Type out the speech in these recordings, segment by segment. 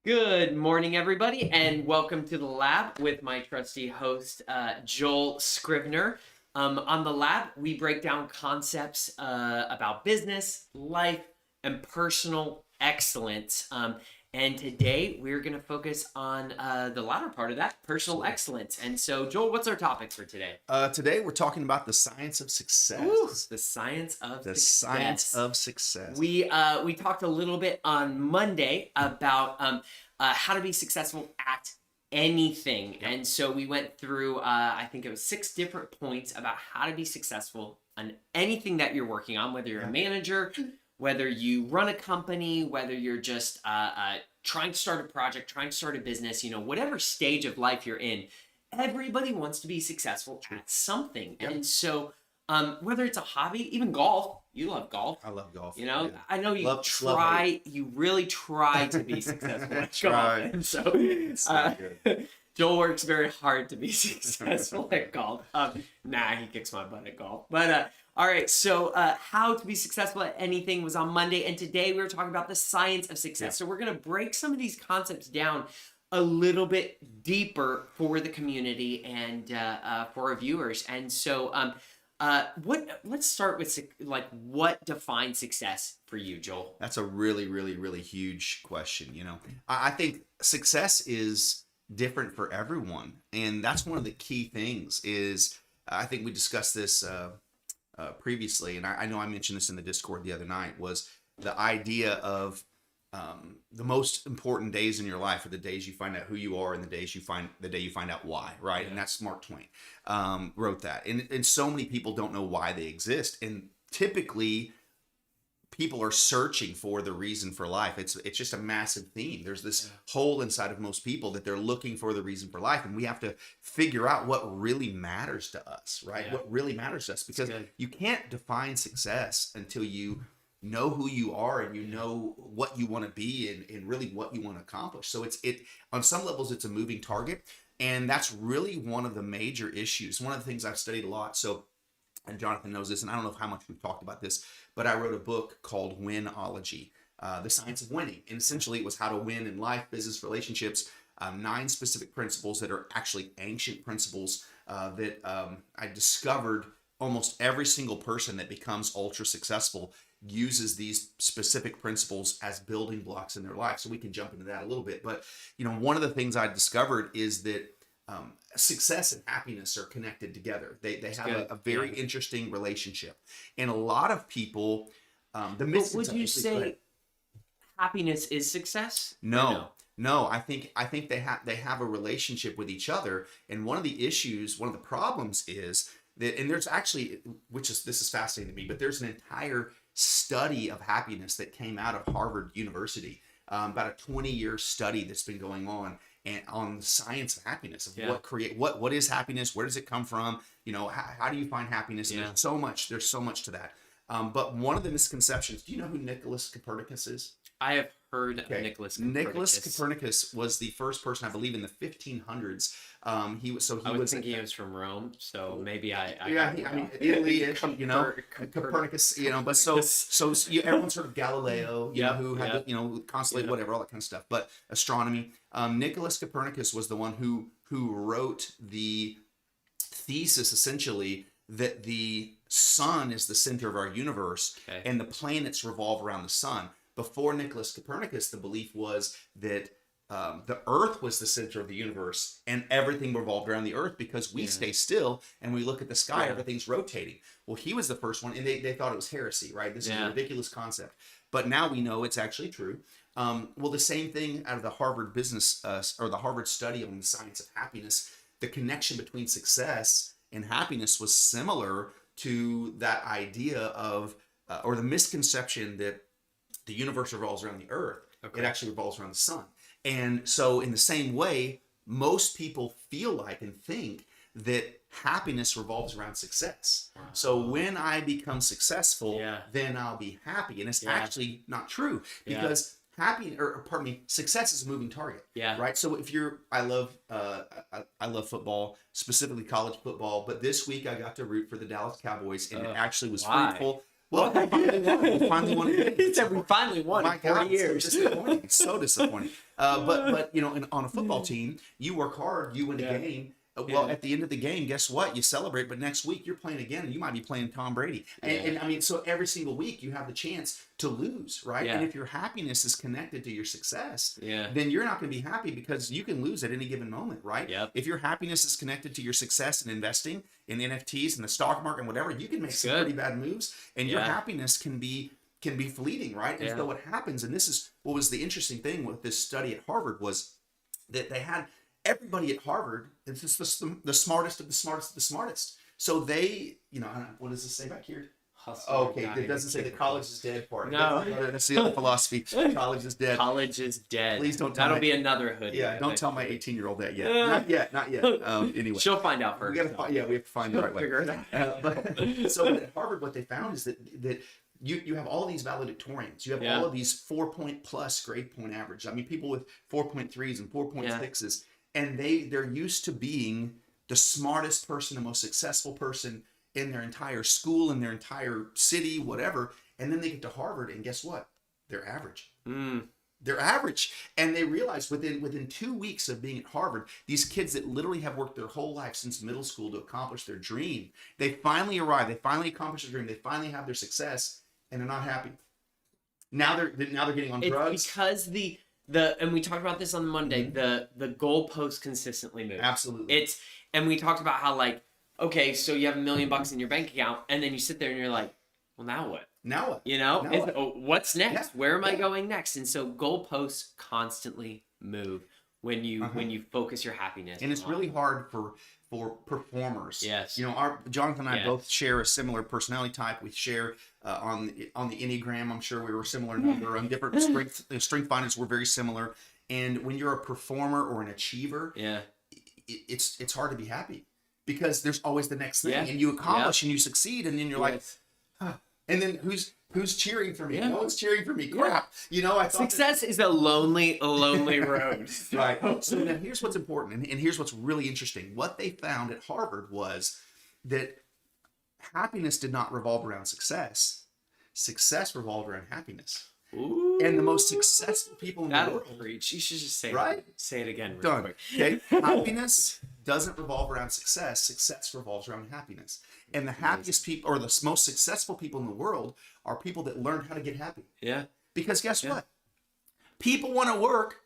Good morning, everybody, and welcome to the lab with my trusty host, Joel Scrivener. On the lab, we break down concepts about business, life, and personal excellence. And today, we're going to focus on the latter part of that, personal excellence. And so, Joel, what's our topic for today? Today we're talking about the science of success. Ooh, the science of The success. science of success. We talked a little bit on Monday about how to be successful at anything, and so we went through I think it was 6 different points about how to be successful on anything that you're working on, whether you're a manager, whether you run a company, whether you're just trying to start a project, trying to start a business, whatever stage of life you're in. Everybody wants to be successful at something, and so whether it's a hobby, even golf. You love golf. I love golf. Yeah. I know you Love you really try to be successful at golf. And so, good. Joel works very hard to be successful at golf. He kicks my butt at golf. But, all right, so how to be successful at anything was on Monday. And today we were talking about the science of success. So we're going to break some of these concepts down a little bit deeper for the community and for our viewers. And so, let's start with what defines success for you, Joel? That's a really, really, really huge question. I think success is different for everyone, and that's one of the key things. Is I think we discussed this previously, and I know I mentioned this in the Discord the other night. Was the idea of the most important days in your life are the days you find out who you are and the day you find out why, right? Yeah. And that's Mark Twain wrote that. And so many people don't know why they exist. And typically people are searching for the reason for life. It's just a massive theme. There's this hole inside of most people that they're looking for the reason for life. And we have to figure out what really matters to us, right? Yeah. What really matters to us, because you can't define success until you know who you are and you know what you want to be and really what you want to accomplish. So it on some levels it's a moving target, and that's really one of the major issues. One of the things I've studied a lot. So, and Jonathan knows this, and I don't know how much we've talked about this, but I wrote a book called Winology, the science of winning, and essentially it was how to win in life, business, relationships. 9 specific principles that are actually ancient principles that I discovered. Almost every single person that becomes ultra successful uses these specific principles as building blocks in their life. So we can jump into that a little bit. But, one of the things I discovered is that success and happiness are connected together. They have a very interesting relationship. And a lot of people, would you say happiness is success? No. I think they have a relationship with each other. And one of the problems is that, and there's actually, this is fascinating to me, but there's an entire study of happiness that came out of Harvard University, about a 20-year study that's been going on and on the science of happiness, of what is happiness, where does it come from, how do you find happiness? And there's so much to that. But one of the misconceptions, do you know who Nicholas Copernicus is? I have heard of Nicholas Copernicus. Nicholas Copernicus was the first person, I believe, in the 1500s. I was thinking he was from Rome, so maybe Italy-ish, Copernicus, but so everyone's heard of Galileo, who had constellate, whatever, all that kind of stuff. But astronomy, Nicholas Copernicus was the one who wrote the thesis, essentially, that the sun is the center of our universe, and the planets revolve around the sun. Before Nicholas Copernicus, the belief was that the Earth was the center of the universe and everything revolved around the Earth because we stay still and we look at the sky, everything's rotating. Well, he was the first one, and they thought it was heresy, right? This is a ridiculous concept. But now we know it's actually true. Well, the same thing out of the Harvard business or the Harvard study on the science of happiness, the connection between success and happiness was similar to that idea of, or the misconception that the universe revolves around the Earth. It actually revolves around the sun. And so in the same way, most people feel like and think that happiness revolves around success. Wow. So when I become successful, then I'll be happy. And it's actually not true, because success is a moving target. Right. So if I love football, specifically college football, but this week I got to root for the Dallas Cowboys, and it actually was fruitful. Well, we finally won again. He said we finally won in 40 years. So disappointing. So disappointing. But on a football team, you work hard, you win a game. Well, at the end of the game, guess what? You celebrate, but next week you're playing again, and you might be playing Tom Brady. And I mean, so every single week you have the chance to lose, right? And if your happiness is connected to your success, then you're not going to be happy because you can lose at any given moment, right? If your happiness is connected to your success in investing in NFTs and the stock market and whatever, you can make some pretty bad moves, and your happiness can be fleeting, right? And so what happens, and this is what was the interesting thing with this study at Harvard, was that they had everybody at Harvard, it's just the smartest of the smartest of the smartest. So they, what does this say back here? Okay, it doesn't say the college is dead part. No. That's the other philosophy. College is dead. College is dead. Please don't tell That'll be another hoodie. Yeah, don't tell my 18-year-old that yet. Not yet. Anyway. She'll find out first. We have to find the right way. Figure it out. So at Harvard, what they found is that you have all these valedictorians. You have all of these 4-point plus grade point average. I mean, people with 4.3s and 4.6s. And they're used to being the smartest person, the most successful person in their entire school, in their entire city, whatever. And then they get to Harvard, and guess what? They're average. They're average. And they realize within 2 weeks of being at Harvard, these kids that literally have worked their whole life since middle school to accomplish their dream, they finally arrive. They finally accomplish their dream. They finally have their success, and they're not happy. Now they're getting on drugs. It's because and we talked about this on Monday, the goalposts consistently move. Absolutely. And we talked about how, like, okay, so you have $1 million in your bank account, and then you sit there and you're like, well, now what? Now what? What's next? Where am I going next? And so goalposts constantly move when you focus your happiness. And it's really hard for performers. Yes. Jonathan and I both share a similar personality type. We share on the Enneagram. I'm sure we were a similar number. On different strength finders, we're very similar. And when you're a performer or an achiever, it's hard to be happy because there's always the next thing, and you accomplish and you succeed, and then you're like, and then who's cheering for me? No one's cheering for me. Crap. I thought success is a lonely road. Right. So now here's what's important, and here's what's really interesting. What they found at Harvard was that happiness did not revolve around success. Success revolved around happiness. Ooh. And the most successful people in the world. Preach. You should just say it. Say it again. Real Done. Quick. Okay. Happiness doesn't revolve around success. Success revolves around happiness. And the happiest people, or the most successful people in the world, are people that learned how to get happy. Yeah. Because guess what? People want to work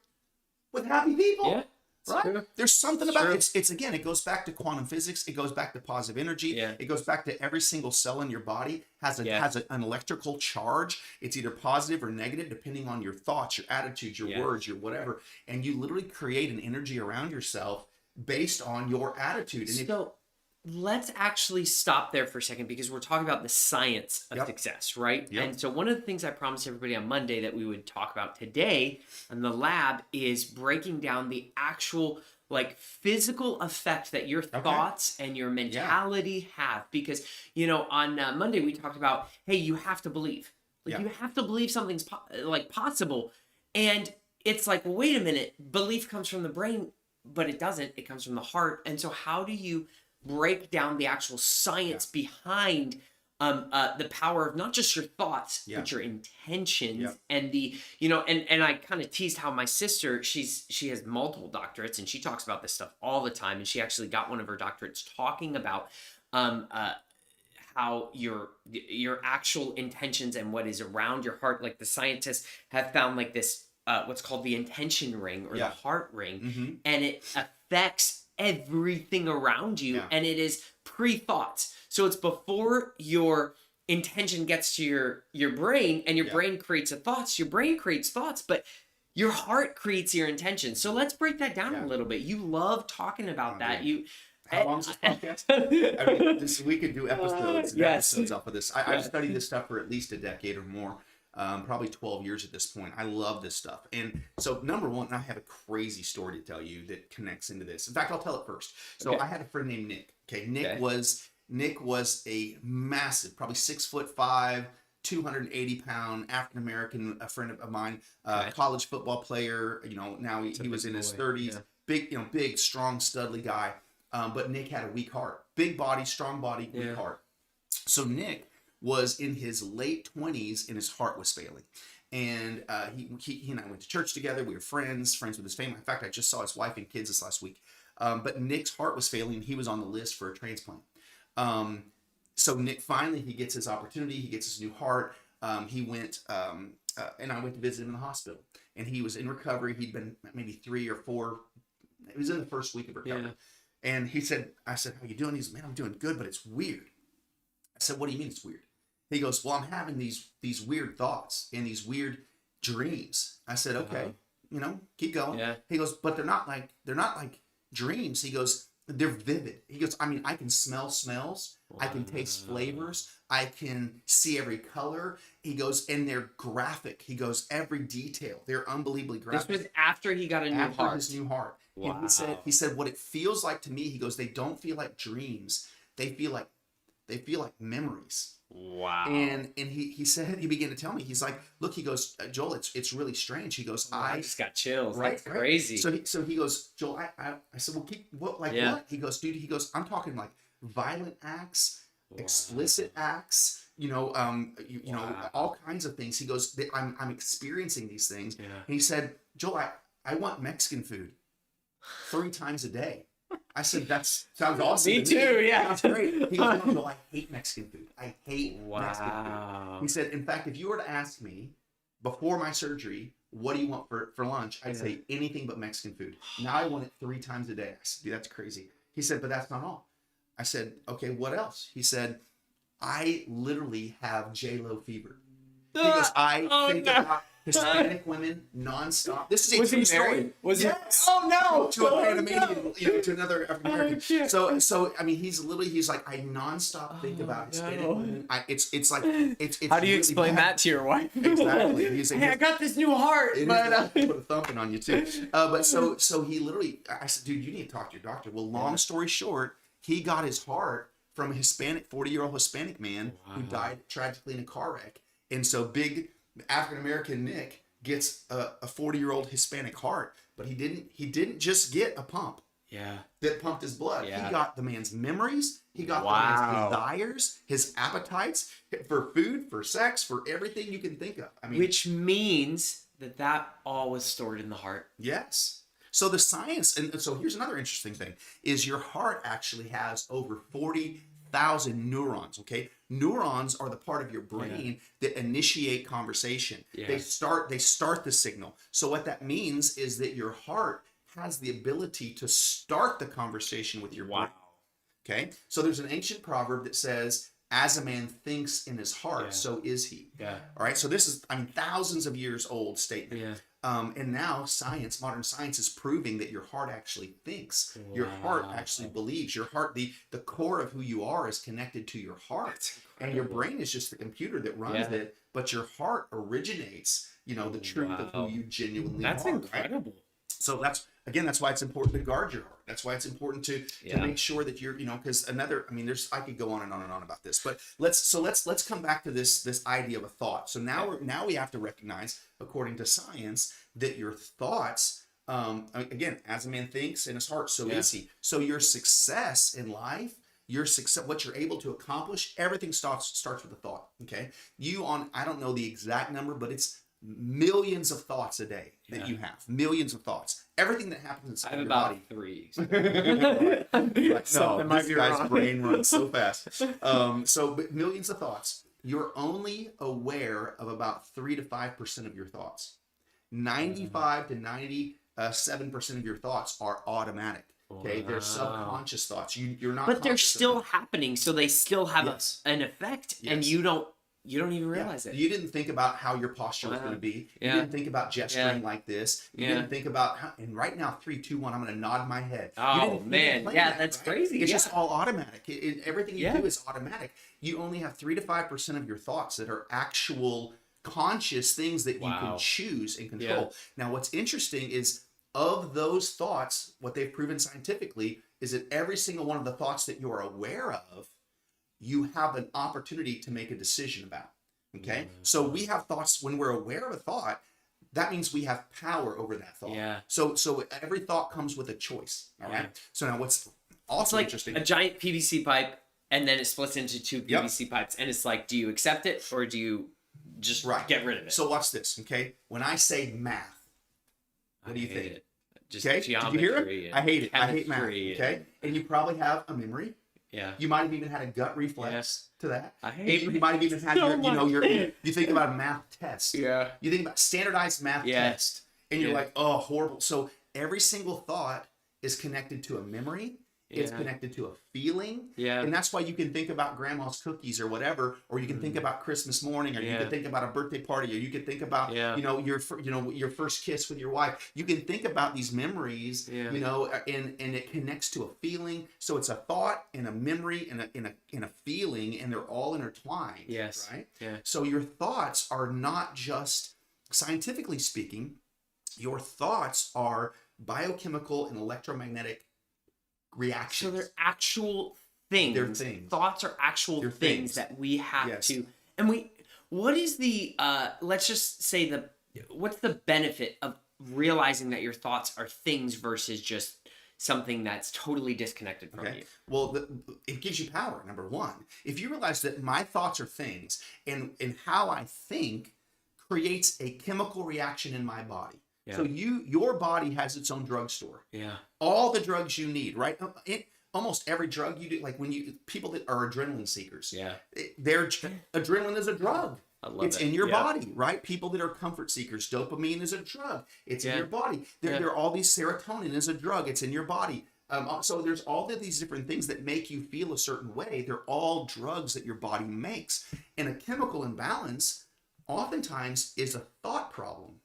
with happy people. Yeah. Right? True. There's something about it. It's again, it goes back to quantum physics. It goes back to positive energy. Yeah. It goes back to every single cell in your body has an electrical charge. It's either positive or negative depending on your thoughts, your attitudes, your words, your whatever. And you literally create an energy around yourself based on your attitude. And let's actually stop there for a second because we're talking about the science of success, right? And so one of the things I promised everybody on Monday that we would talk about today in the lab is breaking down the actual physical effect that your thoughts and your mentality have. Because, on Monday we talked about, hey, you have to believe. You have to believe something's possible. And it's like, well, wait a minute, belief comes from the brain, but it doesn't. It comes from the heart. And so how do you break down the actual science behind the power of not just your thoughts, but your intentions and and I kind of teased how my sister, she has multiple doctorates and she talks about this stuff all the time. And she actually got one of her doctorates talking about how your actual intentions and what is around your heart, like the scientists have found this, what's called the intention ring or the heart ring, and it affects everything around you, and it is pre-thoughts. So it's before your intention gets to your brain, and your brain creates thoughts. Your brain creates thoughts, but your heart creates your intention. So let's break that down a little bit. You love talking about that. How long is this podcast? I mean, we could do episodes and episodes off of this. I've studied this stuff for at least a decade or more. Probably 12 years at this point. I love this stuff. And so number one, I have a crazy story to tell you that connects into this. In fact, I'll tell it first. So I had a friend named Nick. Okay. Nick was a massive, probably 6'5", 280-pound African-American, a friend of mine, college football player. Now he was in his 30s, big, strong, studly guy. But Nick had a weak heart, big body, strong body, weak heart. So Nick was in his late 20s and his heart was failing. And he and I went to church together. We were friends with his family. In fact, I just saw his wife and kids this last week. But Nick's heart was failing. He was on the list for a transplant. So Nick finally, he gets his opportunity. He gets his new heart. He went, and I went to visit him in the hospital. And he was in recovery. He'd been maybe 3 or 4. It was in the first week of recovery. Yeah. And he said, I said, how you doing? He said, man, I'm doing good, but it's weird. I said, what do you mean it's weird? He goes, well, I'm having these weird thoughts and these weird dreams. I said, okay, keep going. Yeah. He goes, but they're not like dreams. He goes, they're vivid. He goes, I mean, I can smell smells. Wow. I can taste flavors. I can see every color. He goes, and they're graphic. He goes, every detail. They're unbelievably graphic. This was after he got a new heart. After his new heart. Wow. And he said, what it feels like to me, he goes, they don't feel like dreams. They feel like memories. Wow. And he said, he began to tell me, he's like, look, he goes, Joel, it's really strange. He goes, I just got chills. Right, That's crazy. So he goes, Joel, I said, well, what? He goes, dude, I'm talking like violent acts, explicit acts, all kinds of things. He goes, I'm experiencing these things. Yeah. And he said, Joel, I want Mexican food 3 times a day. I said, that sounds awesome. Me too, yeah. That's great. He goes, no, I hate Mexican food. I hate Mexican food. He said, in fact, if you were to ask me before my surgery, what do you want for lunch? I'd say anything but Mexican food. Now I want it 3 times a day. I said, dude, that's crazy. He said, but that's not all. I said, okay, what else? He said, I literally have J-Lo fever. He goes, I think about Hispanic women nonstop. This is a true story. Was he? Oh no! To a Panamanian, to another African American. So I mean, he's like, I nonstop think about Hispanic women. It's like it's. How do you really explain that to your wife? Exactly. He's like, hey, I got this new heart, but put a thumping on you too. But so he literally, I said, dude, you need to talk to your doctor. Well, long story short, he got his heart from a Hispanic, 40-year-old Hispanic man who died tragically in a car wreck, and so big African American Nick gets a 40-year-old Hispanic heart, but he didn't just get a pump. Yeah. That pumped his blood. Yeah. He got the man's memories. He got the man's desires, his appetites for food, for sex, for everything you can think of. I mean, which means that all was stored in the heart. Yes. So the science, and so here's another interesting thing, is your heart actually has over 40,000 neurons, okay? Neurons are the part of your brain that initiate conversation. Yeah. They start the signal. So what that means is that your heart has the ability to start the conversation with your brain. Okay? So there's an ancient proverb that says, as a man thinks in his heart, so is he. Yeah. All right? So this is, thousands of years old statement. Yeah. And now modern science is proving that your heart actually thinks. Wow. Your heart actually believes. Your heart, the core of who you are is connected to your heart. And your brain is just the computer that runs it. But your heart originates, the truth of who you genuinely are. That's incredible. Right? So that's why it's important to guard your heart. That's why it's important to make sure that you're, because I could go on and on and on about this, but let's come back to this idea of a thought. So now we have to recognize, according to science, that your thoughts, again, as a man thinks in his heart, so is he. So your success in life, what you're able to accomplish, everything starts with a thought. Okay, I don't know the exact number, but it's millions of thoughts a day that you have. Millions of thoughts. Everything that happens inside your body. I have about 3. So. This guy's brain runs so fast. But millions of thoughts. You're only aware of about 3 to 5% of your thoughts. 95 to 97% of your thoughts are automatic. Okay, they're subconscious thoughts. You're not. But they're still happening, so they still have an effect, and you don't even realize it. You didn't think about how your posture was going to be. You didn't think about gesturing like this. You didn't think about how, and right now, 3, 2, 1, I'm going to nod my head. Oh, man. That's crazy. It's just all automatic. Everything you do is automatic. You only have 3 to 5% of your thoughts that are actual conscious things that you can choose and control. Yeah. Now, what's interesting is, of those thoughts, what they've proven scientifically is that every single one of the thoughts that you're aware of, you have an opportunity to make a decision about. Okay? So we have thoughts. When we're aware of a thought, that means we have power over that thought. Yeah. So every thought comes with a choice. All right? So now what's also like interesting, a giant PVC pipe And then it splits into two PVC pipes. And it's like, do you accept it or do you just get rid of it? So watch this, okay? When I say math, what do you think? Just okay? geometry. Did you hear it? I hate it. I hate math, chemistry okay? And you probably have a memory. Yeah. You might have even had a gut reflex to that. I hate You might have even had you think about a math test. Yeah. You think about standardized math test. And you're like, oh, horrible. So every single thought is connected to a memory. It's connected to a feeling. Yeah. And that's why you can think about grandma's cookies or whatever, or you can think about Christmas morning, or you can think about a birthday party, or you can think about, your first kiss with your wife. You can think about these memories, and it connects to a feeling. So it's a thought and a memory and a feeling, and they're all intertwined. Yes. Right? Yeah. So your thoughts are not just, scientifically speaking, your thoughts are biochemical and electromagnetic reactions. So they're actual things. They're things. Thoughts are actual things that we have to. And what is the, let's just say what's the benefit of realizing that your thoughts are things versus just something that's totally disconnected from you? Well, it gives you power, number one. If you realize that my thoughts are things, and how I think creates a chemical reaction in my body. Yeah. So your body has its own drugstore. Yeah. All the drugs you need, right? Almost every drug you do, like people that are adrenaline seekers. Yeah. Adrenaline is a drug. I love it's in your body, right? People that are comfort seekers, dopamine is a drug. It's in your body. There are all these, serotonin is a drug. It's in your body. So there's all of these different things that make you feel a certain way. They're all drugs that your body makes. And a chemical imbalance oftentimes is a thought problem.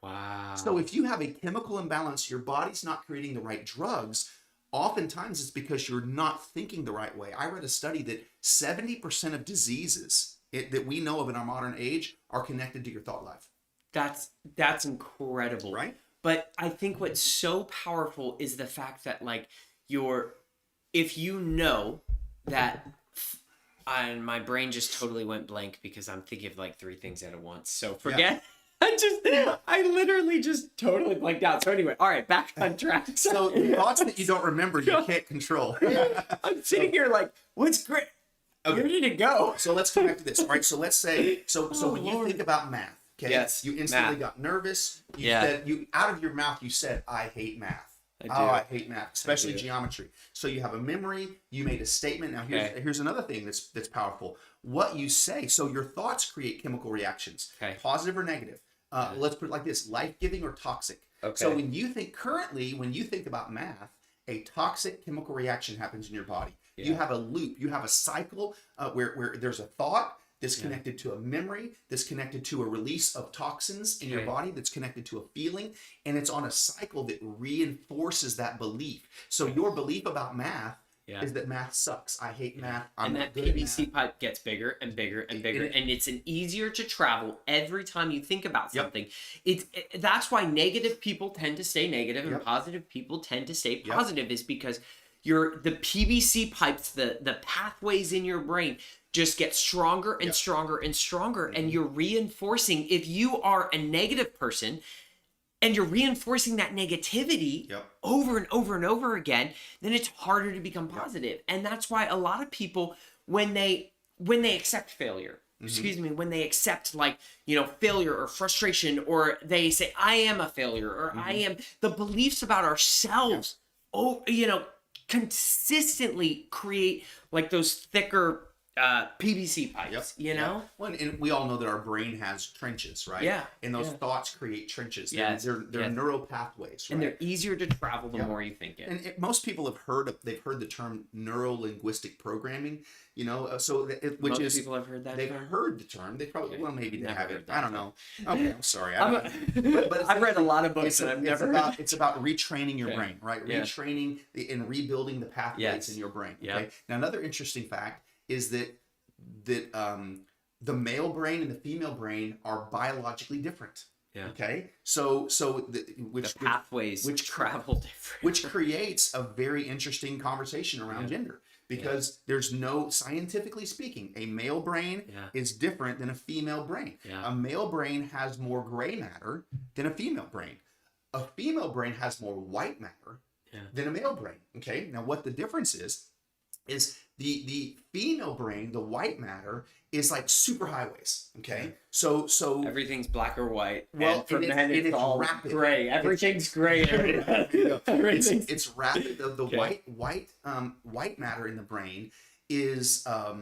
Wow. So if you have a chemical imbalance, your body's not creating the right drugs, oftentimes it's because you're not thinking the right way. I read a study that 70% of diseases that we know of in our modern age are connected to your thought life. That's incredible. Right? But I think what's so powerful is the fact that if you know that, and my brain just totally went blank because I'm thinking of 3 things at once. So forget. Yeah. I literally just totally blanked out. So anyway, all right, back on track. So the thoughts that you don't remember, you can't control. I'm sitting here what's great? Okay. Where did it go? So let's come back to this. All right, so let's say, when you think about math, okay, you instantly got nervous. You said, out of your mouth, you said, I hate math. I hate math, especially geometry. So you have a memory, you made a statement. Now here's another thing that's powerful. What you say, so your thoughts create chemical reactions, positive or negative. Let's put it like this: life-giving or toxic. Okay. So when you think about math, a toxic chemical reaction happens in your body. Yeah. You have a loop, you have a cycle where there's a thought that's connected to a memory, that's connected to a release of toxins in your body, that's connected to a feeling, and it's on a cycle that reinforces that belief. So your belief about math is that math sucks. I hate math. And that PVC pipe gets bigger and bigger and bigger, and it's an easier to travel every time you think about something. That's why negative people tend to stay negative and positive people tend to stay positive, is because the PVC pipes, the pathways in your brain just get stronger and stronger and stronger, and you're reinforcing. If you are a negative person and you're reinforcing that negativity over and over and over again, then it's harder to become positive. And that's why a lot of people, when they accept failure, when they accept failure or frustration, or they say, I am a failure, or I am, the beliefs about ourselves, consistently create those thicker PVC pipes, Well, and we all know that our brain has trenches, right? Yeah. And those thoughts create trenches. They're neural pathways, right? And they're easier to travel the more you think it. And most people have heard the term neuro-linguistic programming, which most people have heard that they've term? Heard the term. They probably, maybe they haven't. I don't know. Okay, I'm sorry. But I've read a lot of books and I've never heard. It's about retraining your brain, right? Retraining and rebuilding the pathways in your brain. Okay. Now, another interesting fact is that the male brain and the female brain are biologically different. Yeah. Okay. So the pathways which travel different, which creates a very interesting conversation around gender, because there's no, scientifically speaking, a male brain is different than a female brain. Yeah. A male brain has more gray matter than a female brain. A female brain has more white matter than a male brain. Okay. Now, what the difference is is the female brain, the white matter, is like superhighways. Okay, so everything's black or white. well, And for and men, it's all rapid. gray. Everything's gray. Everything's It's rapid. The white matter in the brain is a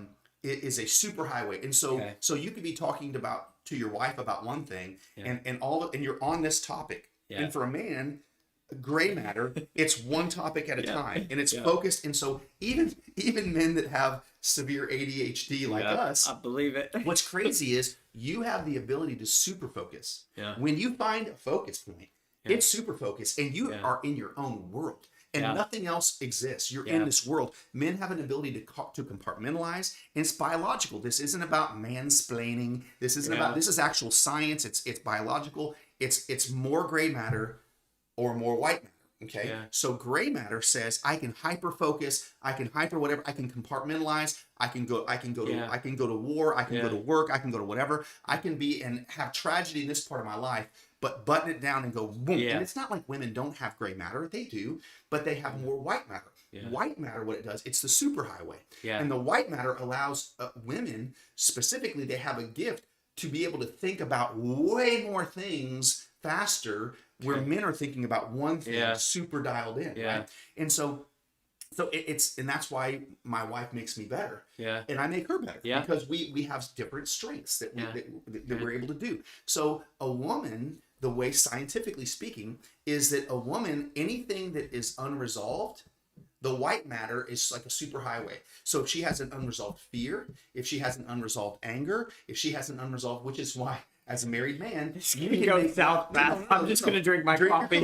superhighway, and so you could be talking to your wife about one thing, and you're on this topic, and for a man, gray matter, it's one topic at a time, and it's focused. And so even men that have severe ADHD like us, I believe it. what's crazy is you have the ability to super focus. When you find a focus point, it's super focus, and you are in your own world, and nothing else exists. You're in this world. Men have an ability to compartmentalize, and it's biological. This isn't about mansplaining. This isn't about, this is actual science. It's biological. It's more gray matter or more white matter. Okay. So gray matter says I can hyper focus, I can hyper whatever, I can compartmentalize, I can go to war, I can go to work, I can go to whatever. I can be and have tragedy in this part of my life, but button it down and go boom. And it's not like women don't have gray matter. They do, but they have more white matter. White matter, what it does, it's the superhighway. And the white matter allows women specifically, they have a gift to be able to think about way more things faster, where men are thinking about one thing, super dialed in, right? And so it's, and that's why my wife makes me better, and I make her better, because we have different strengths that we're able to do. So a woman, the way scientifically speaking, is that a woman, anything that is unresolved, the white matter is like a superhighway. So if she has an unresolved fear, if she has an unresolved anger, if she has an unresolved, which is why, as a married man, you can go south fast. I'm just going to drink my coffee.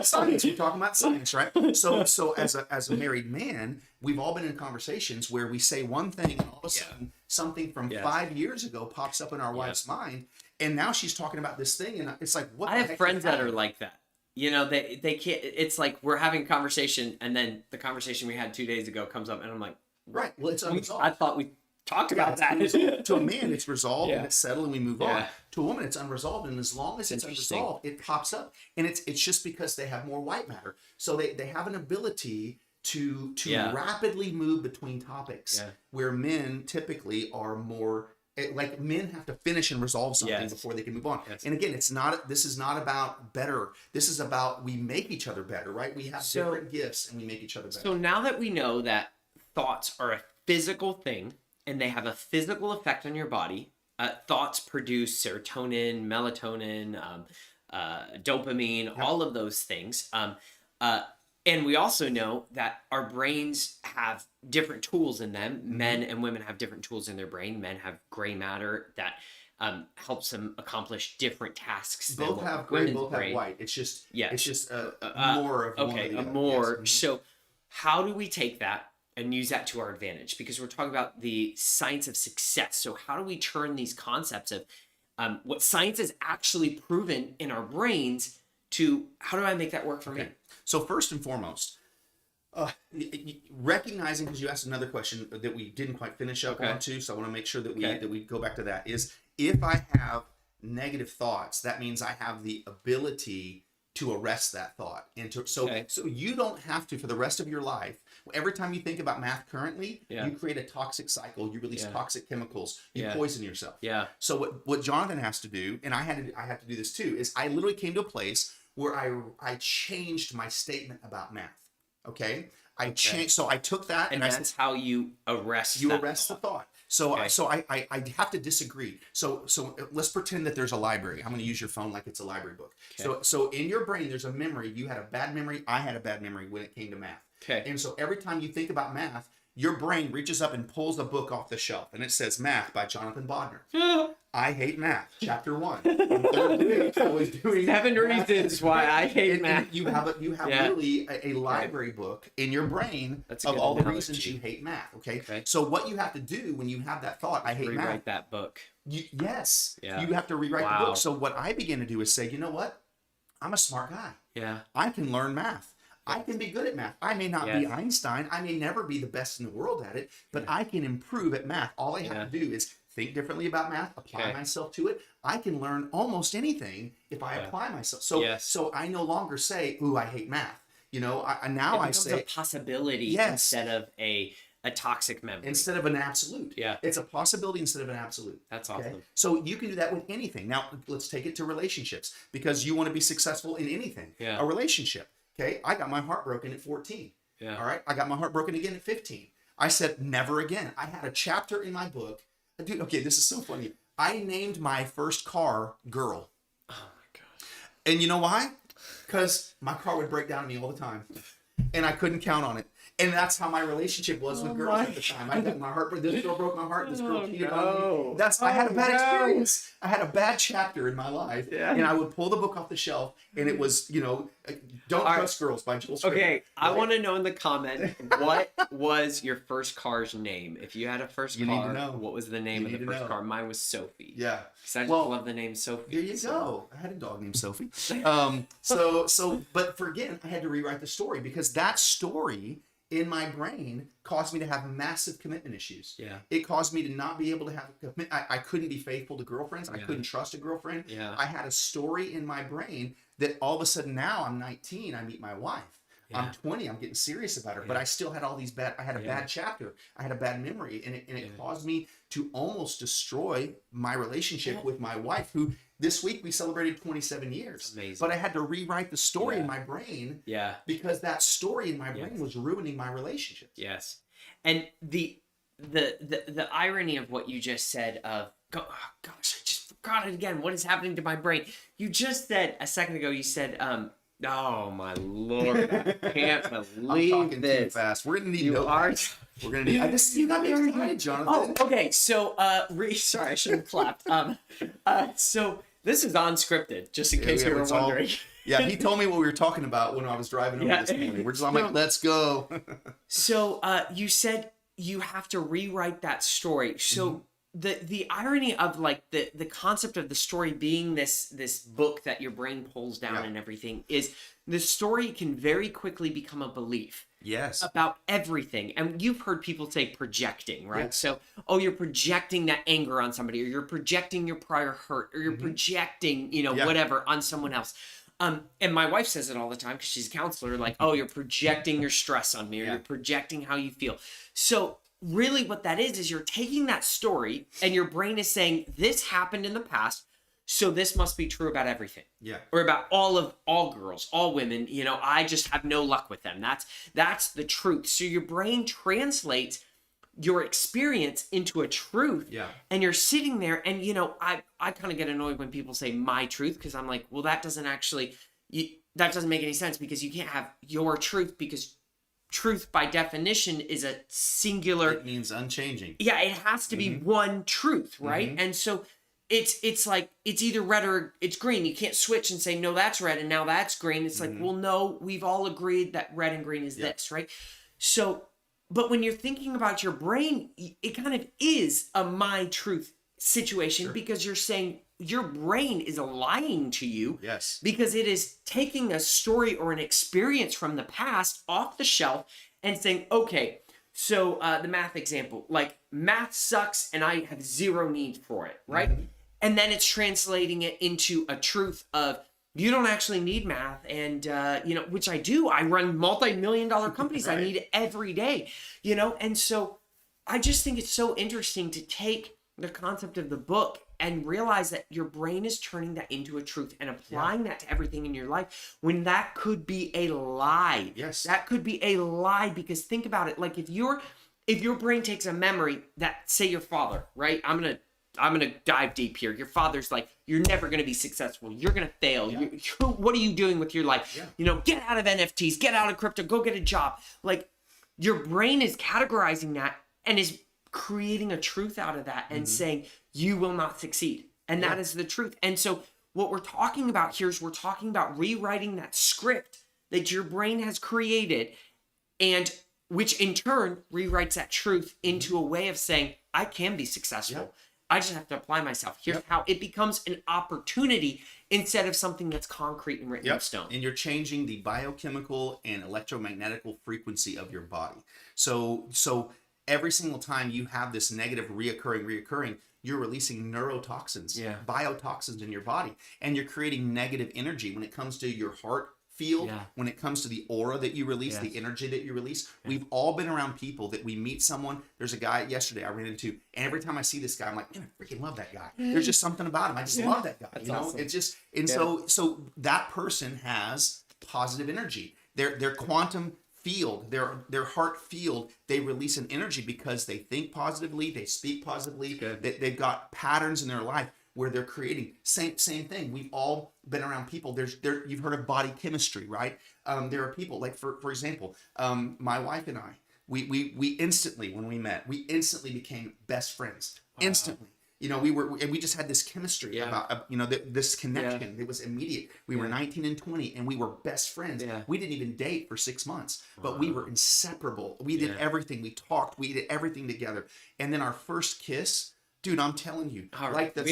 Science. We're talking about science, right? So as a married man, we've all been in conversations where we say one thing, and all of a sudden something from 5 years ago pops up in our wife's mind, and now she's talking about this thing, and it's like, what? I have friends that are like that. You know, they can't. It's like we're having a conversation, and then the conversation we had 2 days ago comes up, and I'm like, right. Well, it's unresolved. I thought we talked about that. To a man, it's resolved and it's settled, and we move on. To a woman, it's unresolved, and as long as it's unresolved, it pops up, and it's just because they have more white matter. So they have an ability to rapidly move between topics, where men typically are more. Like men have to finish and resolve something before they can move on. And again, this is not about better. This is about, we make each other better, right? We have different gifts, and we make each other better. So now that we know that thoughts are a physical thing and they have a physical effect on your body, thoughts produce serotonin, melatonin, dopamine, all of those things. And we also know that our brains have different tools in them. Men and women have different tools in their brain. Men have gray matter that helps them accomplish different tasks. Both have gray, both have white. It's just more of one or the other. More. So how do we take that and use that to our advantage? Because we're talking about the science of success. So how do we turn these concepts of what science has actually proven in our brains to, how do I make that work for me? So first and foremost, recognizing, because you asked another question that we didn't quite finish up on too, so I want to make sure that we go back to that, is if I have negative thoughts, that means I have the ability to arrest that thought. And so you don't have to, for the rest of your life, every time you think about math currently, you create a toxic cycle, you release toxic chemicals, you poison yourself. So what Jonathan has to do, and I had to do this too, is I literally came to a place where I changed my statement about math. I changed. So I took that, and that's how you arrest the thought. So I have to disagree. So let's pretend that there's a library. I'm going to use your phone like it's a library book. So in your brain, there's a memory. You had a bad memory. I had a bad memory when it came to math. And so every time you think about math, your brain reaches up and pulls a book off the shelf, and it says Math by Jonathan Bodnar. I hate math, chapter 1. In third grade, I was doing 7 reasons why I hate math. And you have literally a library book in your brain of all the reasons you hate math. So what you have to do when you have that thought, I hate math. Rewrite that book. You have to rewrite the book. So what I began to do is say, you know what? I'm a smart guy. I can learn math. I can be good at math. I may not be Einstein. I may never be the best in the world at it, but I can improve at math. All I have to do is think differently about math, apply myself to it. I can learn almost anything if I apply myself. So I no longer say, "Ooh, I hate math." You know, now I say a possibility instead of a a toxic memory instead of an absolute. Yeah. It's a possibility instead of an absolute. That's awesome. So you can do that with anything. Now, let's take it to relationships, because you want to be successful in anything. Yeah. A relationship. Okay. I got my heart broken at 14. Yeah. All right. I got my heart broken again at 15. I said, never again. I had a chapter in my book. Dude, okay, this is so funny. I named my first car Girl. Oh my gosh. And you know why? Because my car would break down on me all the time. And I couldn't count on it. And that's how my relationship was with girls at the time. I got my heart. This girl broke my heart. This girl cheated on me. I had a bad experience. I had a bad chapter in my life. Yeah. And I would pull the book off the shelf, and it was, Don't Trust Girls by Joel Scriver. Okay, I want to know in the comment, what was your first car's name? If you had a first car, need to know. What was the name of the first car? Mine was Sophie. Yeah. Because I just love the name Sophie. There you go. I had a dog named Sophie. But again, I had to rewrite the story, because that story in my brain caused me to have massive commitment issues. Yeah. It caused me to not be able to have a commitment. I couldn't be faithful to girlfriends. I couldn't trust a girlfriend. Yeah. I had a story in my brain that all of a sudden, now I'm 19, I meet my wife. Yeah. I'm 20, I'm getting serious about her, but I still had all these bad chapter. I had a bad memory, and it caused me to almost destroy my relationship with my wife, who this week we celebrated 27 years. Amazing. But I had to rewrite the story in my brain. Yeah. Because that story in my brain was ruining my relationships. Yes. And the irony of what you just said of, oh gosh, I just forgot it again. What is happening to my brain? You just said a second ago, you said, oh my Lord, I can't believe I'm talking this. too fast. We're gonna need you are. We're gonna need. You got me excited, Jonathan. Oh, okay. So, sorry, I shouldn't have clapped. So this is unscripted, just in case you were wondering. Yeah, he told me what we were talking about when I was driving over this morning. We're just like, let's go. So, you said you have to rewrite that story. So. The irony of like the concept of the story being this book that your brain pulls down and everything is the story can very quickly become a belief. Yes. About everything. And you've heard people say projecting, right? Yes. So, you're projecting that anger on somebody, or you're projecting your prior hurt, or you're projecting, whatever on someone else. And my wife says it all the time because she's a counselor, like, you're projecting your stress on me, or you're projecting how you feel. So really what that is you're taking that story and your brain is saying, this happened in the past, so this must be true about everything. Yeah. Or about all girls, all women, I just have no luck with them. That's the truth. So your brain translates your experience into a truth. Yeah. And you're sitting there and, I kind of get annoyed when people say my truth, because I'm like, well, that doesn't make any sense, because you can't have your truth, because truth by definition is a singular. It means unchanging. Yeah, it has to be one truth, right? And so it's like it's either red or it's green. You can't switch and say, no, that's red and now that's green. It's like, well, no, we've all agreed that red and green is this, right? So, but when you're thinking about your brain, it kind of is a my truth situation, because you're saying your brain is lying to you. Yes. Because it is taking a story or an experience from the past off the shelf and saying, okay, so the math example, like math sucks and I have zero need for it, right? And then it's translating it into a truth of, you don't actually need math, and which I do. I run multi-million-dollar companies. Right. I need it every day, and so I just think it's so interesting to take the concept of the book and realize that your brain is turning that into a truth and applying that to everything in your life, when that could be a lie. Yes. That could be a lie, because think about it. Like if your brain takes a memory that, say your father, right? I'm going to dive deep here. Your father's like, you're never going to be successful. You're going to fail. Yeah. What are you doing with your life? Yeah. Get out of NFTs, get out of crypto, go get a job. Like your brain is categorizing that and is creating a truth out of that and saying, you will not succeed. And that is the truth. And so what we're talking about here is we're talking about rewriting that script that your brain has created, and which in turn rewrites that truth into a way of saying, I can be successful. I just have to apply myself. Here's how it becomes an opportunity instead of something that's concrete and written in stone. And you're changing the biochemical and electromagnetical frequency of your body. So every single time you have this negative reoccurring, you're releasing neurotoxins, biotoxins in your body, and you're creating negative energy when it comes to your heart, field, Yeah. when it comes to the aura that you release, Yes. the energy that you release. Yeah. We've all been around people that we meet someone. There's a guy yesterday I ran into, and every time I see this guy, I'm like, man, I freaking love that guy. There's just something about him. I just love that guy. That's you know, awesome. it's just, and Yeah. so that person has positive energy. Their quantum field, their heart field, they release an energy because they think positively, they speak positively, they've got patterns in their life where they're creating same thing. We've all been around people. You've heard of body chemistry, right? There are people like for example, my wife and I, we instantly, when we met, we instantly became best friends. Wow. Instantly. You know, we just had this chemistry about, you know, this connection. It was immediate. We were 19 and 20 and we were best friends. Yeah. We didn't even date for 6 months, but we were inseparable. We did everything. We talked, we did everything together. And then our first kiss, dude, I'm telling you, like the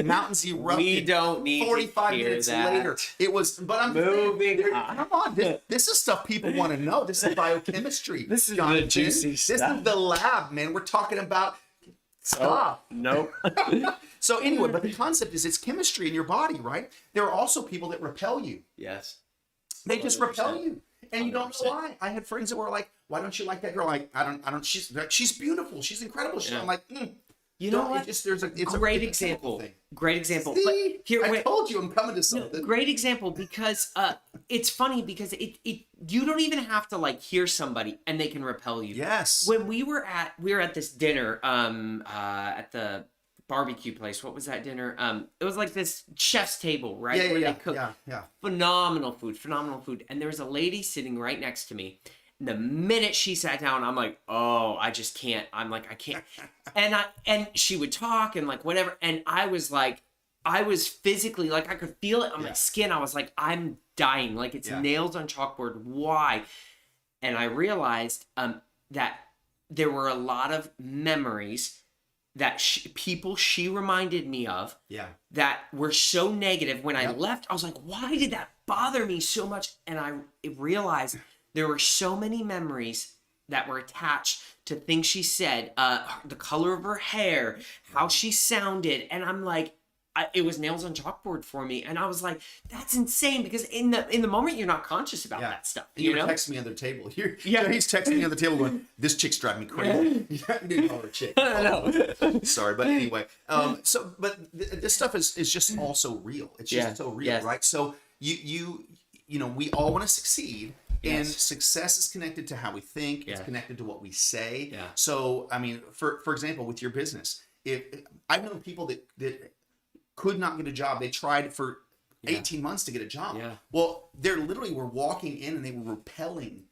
mountains erupted. We don't need 45 to hear minutes that. later. It was, but I'm moving on. Come on, this is stuff people want to know. This is biochemistry. This is the juicy stuff. This is the lab, man. We're talking about stuff. Nope. So anyway, but the concept is it's chemistry in your body, right? There are also people that repel you. Yes. They just repel you. And you don't know why. I had friends that were like, "Why don't you like that girl?" Like, I don't. She's beautiful. She's incredible. I'm like, you know what? It's a great example. Great example. See? But here, I told you I'm coming to something. Great example because it's funny because it you don't even have to like hear somebody and they can repel you. Yes. When we were at this dinner at the barbecue place. What was that dinner? It was like this chef's table, right? Yeah, where yeah, they cook yeah. phenomenal food. And there was a lady sitting right next to me. And the minute she sat down, I'm like, oh, I just can't. I'm like, I can't. And she would talk and like whatever. And I was physically like, I could feel it on my skin. I was like, I'm dying. Like it's nails on chalkboard. Why? And I realized that there were a lot of memories that people she reminded me of that were so negative. When I left, I was like, why did that bother me so much? And I realized there were so many memories that were attached to things she said, the color of her hair, how she sounded. And I'm like, it was nails on chalkboard for me. And I was like, that's insane, because in the moment you're not conscious about that stuff. You were texting me on the table. He's texting me on the table going, this chick's driving me crazy. You didn't call her a chick. No. Sorry, but anyway. But this stuff is just all so real. It's just so real, right? So you know, we all want to succeed. And success is connected to how we think. It's connected to what we say. Yeah. So, I mean, for example, with your business, if I've known people that could not get a job. They tried for 18 months to get a job. Yeah. Well, they literally were walking in and they were repelling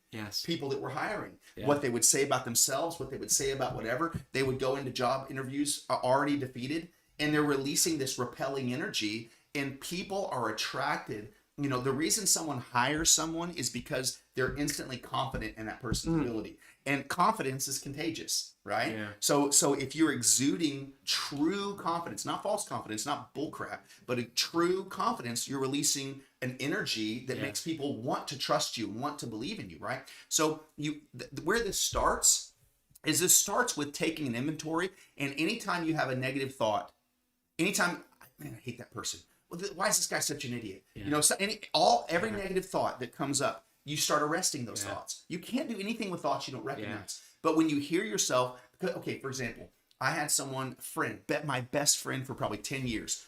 people that were hiring. Yeah. What they would say about themselves, what they would say about whatever. They would go into job interviews already defeated, and they're releasing this repelling energy, and people are attracted. You know, the reason someone hires someone is because they're instantly confident in that person's ability. And confidence is contagious, right? Yeah. So if you're exuding true confidence, not false confidence, not bullcrap, but a true confidence, you're releasing an energy that makes people want to trust you, want to believe in you, right? So where this starts with taking an inventory. And anytime you have a negative thought, man, I hate that person. Well, why is this guy such an idiot? Yeah. You know, every negative thought that comes up, you start arresting those thoughts. You can't do anything with thoughts you don't recognize. But when you hear yourself, okay, for example, I had my best friend for probably 10 years,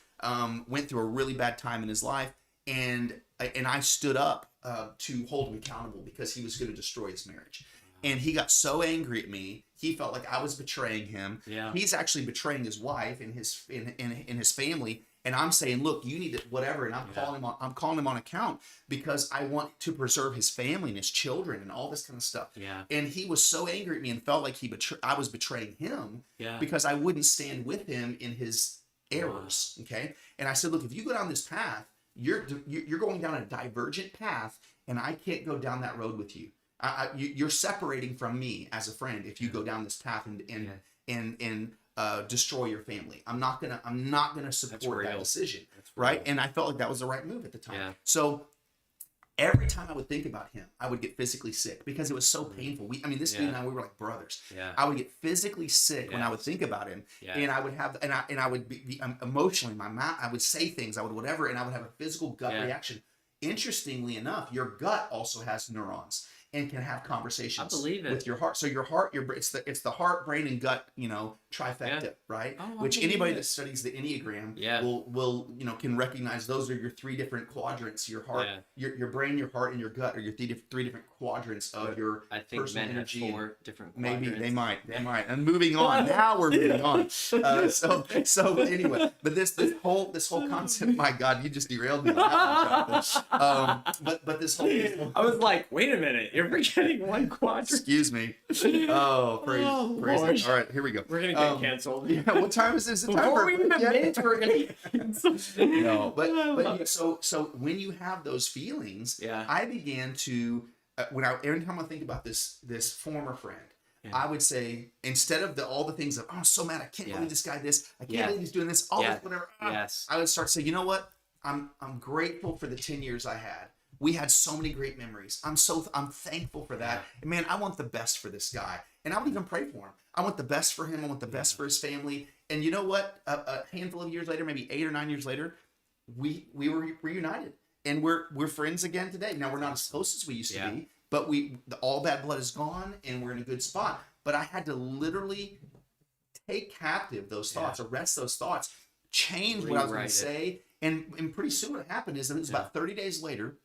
went through a really bad time in his life, and I stood up to hold him accountable because he was going to destroy his marriage. And he got so angry at me, he felt like I was betraying him. Yeah. He's actually betraying his wife and his family. And I'm saying, look, you need to whatever, and I'm calling him on account because I want to preserve his family and his children and all this kind of stuff. Yeah. And he was so angry at me and felt like I was betraying him because I wouldn't stand with him in his errors. Wow. Okay. And I said, look, if you go down this path, you're going down a divergent path, and I can't go do that road with you. You're separating from me as a friend if you go down this path and destroy your family. I'm not gonna support that decision, right? And I felt like that was the right move at the time. Yeah. So every time I would think about him, I would get physically sick because it was so painful. This dude and I, we were like brothers. Yeah. I would get physically sick when I would think about him, and I would have, and I would be emotionally, I would say things, I would whatever, and I would have a physical gut reaction. Interestingly enough, your gut also has neurons and can have I conversations believe it. with your heart. So your heart, it's the heart, brain, and gut, trifecta, right? Oh, I Which believe anybody it. that studies the Enneagram Yeah. will can recognize. Those are your three different quadrants: your heart, your brain, your heart, and your gut are your three different quadrants of your I think personal men energy. have 4 different Maybe quadrants. they might. And moving on. Now we're moving on. So anyway, but this whole concept. My God, you just derailed me on that one, Jonathan. But this whole. I was like, wait a minute, you're forgetting one quadrant. Excuse me. Oh, praise. All right, here we go. We're gonna get canceled. Yeah. What time is this? Before we even admit we're gonna get canceled. No, but so when you have those feelings, I began to every time I think about this former friend. Yeah. I would say, instead of all the things of, oh, I'm so mad, I can't believe this guy this, I can't believe he's doing this, all this, whatever. I would start saying, you know what? I'm grateful for the 10 years I had. We had so many great memories. I'm thankful for that. And man, I want the best for this guy. And I would even pray for him. I want the best for him. I want the best for his family. And you know what? A handful of years later, maybe 8 or 9 years later, we were reunited. And we're friends again today. Now, we're not as close as we used to be. But all bad blood is gone, and we're in a good spot. But I had to literally take captive those thoughts, arrest those thoughts, change what I was going to say. And pretty soon what happened is, it was about 30 days later,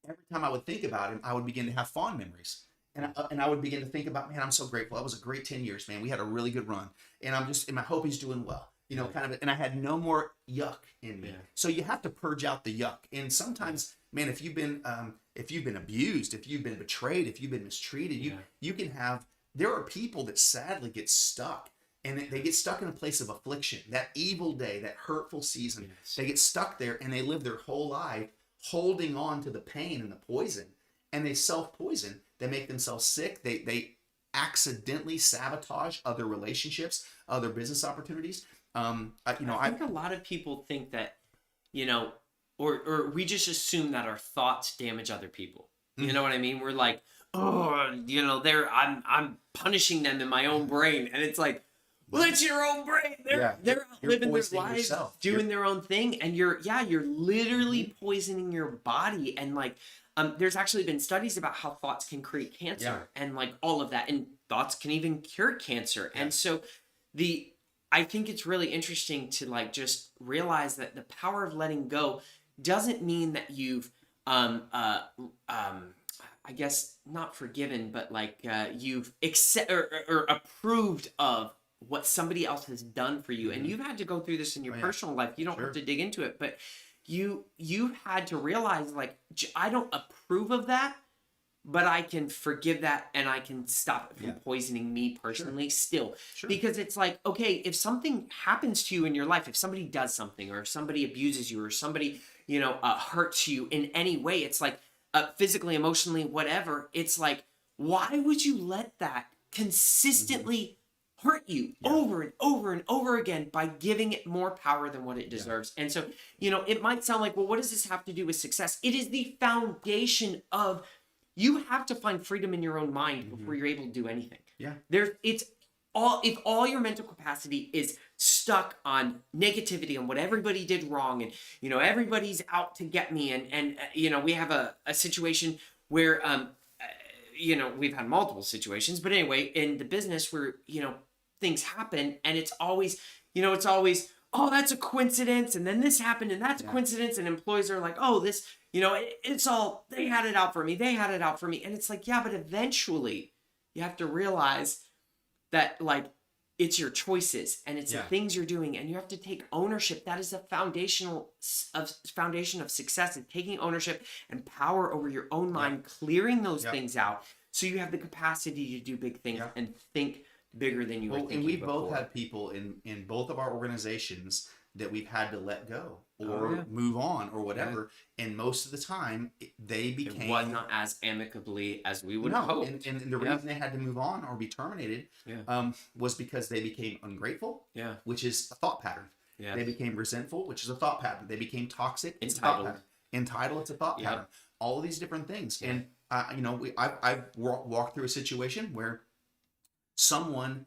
every time I would think about him, I would begin to have fond memories. And I would begin to think about, man, I'm so grateful. That was a great 10 years, man. We had a really good run. And I hope he's doing well. And I had no more yuck in me. So you have to purge out the yuck. And sometimes, man, if you've been abused, if you've been betrayed, if you've been mistreated, you can have. There are people that sadly get stuck, and they get stuck in a place of affliction. That evil day, that hurtful season, they get stuck there, and they live their whole life holding on to the pain and the poison, and they self-poison. They make themselves sick. They accidentally sabotage other relationships, other business opportunities. I think a lot of people think that, or we just assume that our thoughts damage other people. You know what I mean? We're like, oh, I'm punishing them in my own brain, and it's like, well, it's your own brain. They're living their lives, doing their own thing, and you're literally poisoning your body. And like, there's actually been studies about how thoughts can create cancer and like all of that, and thoughts can even cure cancer. And so I think it's really interesting to like just realize that the power of letting go doesn't mean that you've I guess not forgiven, but like you've or approved of what somebody else has done for you. And you've had to go through this in your personal life. You don't have to dig into it, but you've had to realize, like, I don't approve of that, but I can forgive that, and I can stop it from poisoning me personally still. Because it's like, okay, if something happens to you in your life, if somebody does something, or if somebody abuses you, or somebody, hurts you in any way, it's like physically, emotionally, whatever, it's like, why would you let that consistently hurt you over and over and over again by giving it more power than what it deserves? And so, it might sound like, well, what does this have to do with success? It is the foundation of. You have to find freedom in your own mind before you're able to do anything. If all your mental capacity is stuck on negativity and what everybody did wrong, and everybody's out to get me, and we have a situation where we've had multiple situations, but anyway, in the business where things happen, and it's always oh, that's a coincidence, and then this happened, and that's a coincidence, and employees are like, oh, this, it's all, they had it out for me, and it's like, yeah, but eventually you have to realize that, like, it's your choices, and it's the things you're doing, and you have to take ownership. That is a foundation of success, and taking ownership and power over your own mind, clearing those things out, so you have the capacity to do big things and think bigger than you were thinking. And we've before. both had people in both of our organizations that we've had to let go or move on or whatever, and most of the time they became, it was not as amicably as we would have hoped. And the reason they had to move on or be terminated was because they became ungrateful, which is a thought pattern. They became resentful, which is a thought pattern. They became toxic, it's a thought pattern. Entitled, it's a thought pattern. All of these different things. And I've walked through a situation where someone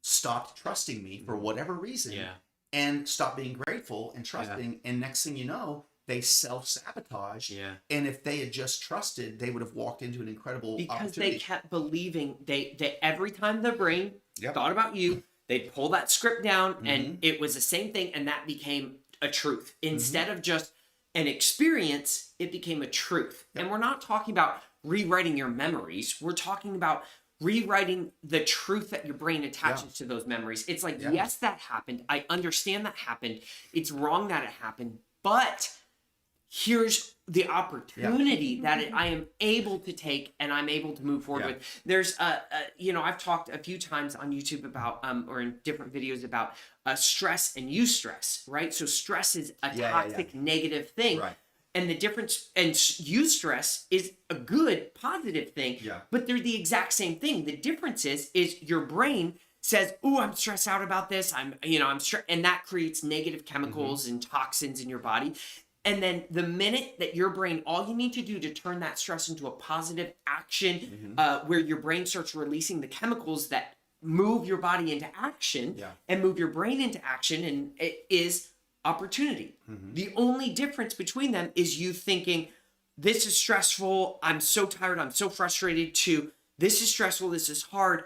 stopped trusting me for whatever reason, and stopped being grateful and trusting, and next thing you know, they self-sabotage. Yeah. And if they had just trusted, they would have walked into an incredible Because opportunity. they kept believing, they every time their brain Yep. thought about you, they'd pull that script down and Mhm. it was the same thing, and that became a truth. Mm-hmm. Instead of just an experience, it became a truth. Yep. And we're not talking about rewriting your memories. We're talking about rewriting the truth that your brain attaches to those memories. It's like, Yeah. yes, that happened. I understand that happened. It's wrong that it happened, but here's the opportunity that I am able to take and I'm able to move forward with. There's I've talked a few times on YouTube about or in different videos about stress and eustress, right? So stress is a toxic negative thing. Right. And the difference, and eustress is a good positive thing, but they're the exact same thing. The difference is your brain says, "Oh, I'm stressed out about this. I'm stressed," and that creates negative chemicals and toxins in your body. And then the minute that your brain, all you need to do to turn that stress into a positive action, where your brain starts releasing the chemicals that move your body into action and move your brain into action, and it is opportunity. The only difference between them is you thinking, this is stressful, I'm so tired, I'm so frustrated, to this is stressful, this is hard,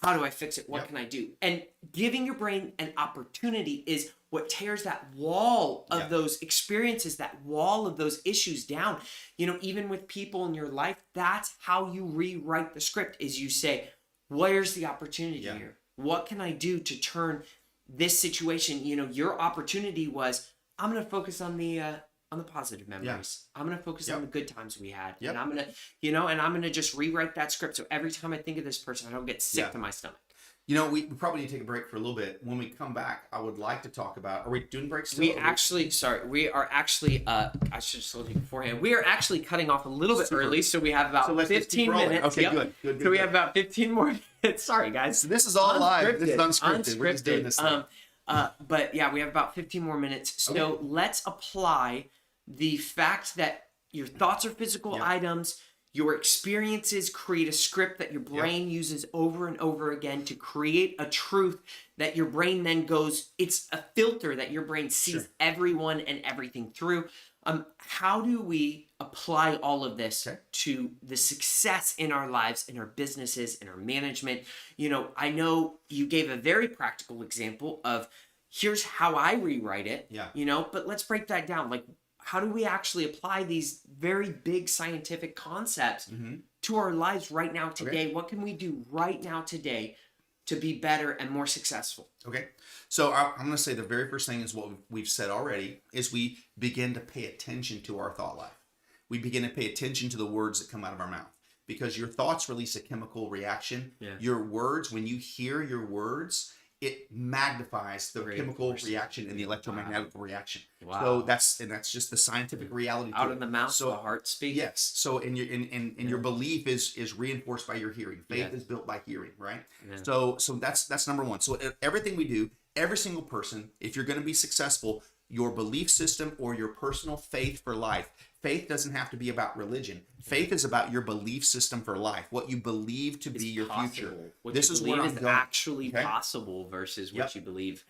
how do I fix it? What can I do? And giving your brain an opportunity is what tears that wall of those experiences, that wall of those issues down. Even with people in your life, that's how you rewrite the script, is you say, where's the opportunity here? What can I do to turn this situation? Your opportunity was, I'm going to focus on the positive memories. I'm going to focus on the good times we had. And I'm going to, and I'm going to just rewrite that script. So every time I think of this person, I don't get sick to my stomach. We probably need to take a break for a little bit. When we come back, I would like to talk about, are we doing breaks still? We are actually, I should have told you beforehand, we are actually cutting off a little bit early, so we have about 15 minutes. Okay, good. So we have about 15 more minutes. Sorry, guys. So this is all live. This is unscripted. We're just doing this thing. But yeah, we have about 15 more minutes. So let's apply the fact that your thoughts are physical items. Your experiences create a script that your brain uses over and over again to create a truth that your brain then goes, it's a filter that your brain sees everyone and everything through. How do we apply all of this to the success in our lives, in our businesses, in our management? I know you gave a very practical example of, here's how I rewrite it, but let's break that down. Like, how do we actually apply these very big scientific concepts to our lives right now today? What can we do right now today to be better and more successful? Okay. So I'm going to say the very first thing is what we've said already, is we begin to pay attention to our thought life. We begin to pay attention to the words that come out of our mouth, because your thoughts release a chemical reaction. Your words, when you hear your words, it magnifies the chemical reaction and the electromagnetic reaction. So that's just the scientific reality. Out of the mouth, the heart speaks. Yes. So your belief is reinforced by your hearing. Faith is built by hearing, right? So that's number one. So everything we do, every single person, if you're going to be successful, your belief system or your personal faith for life. Faith doesn't have to be about religion. Faith is about your belief system for life, what you believe to be your future. This is what is actually possible versus what you believe,